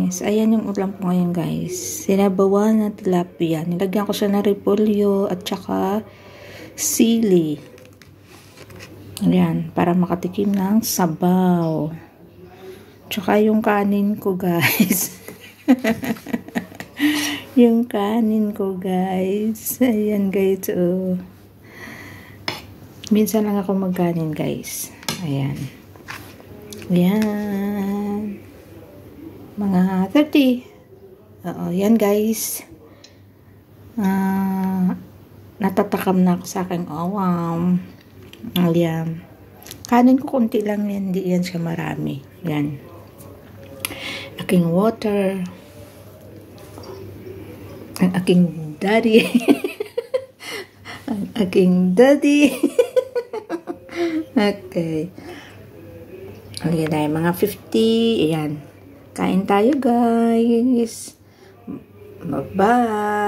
guys. Ayan yung ulam ko ngayon guys. Sinabawan na tilapia. Nilagyan ko siya ng repolyo at saka sili. Ayan, para makatikim ng sabaw. Tsaka yung kanin ko guys. Yung kanin ko guys. Ayan guys. Oh. Minsan lang ako magkanin guys. Ayan. Ayan. Mga 30. Oo, yan guys. Natatakam na ako sa aking awam. Ayan. Kanin ko konti lang yan. Hindi yan siya marami. Yan. Aking water. Ang aking daddy. Ang aking daddy. Okay. Ayan tayo. Mga 50. Ayan. Kain tayo guys. Bye-bye.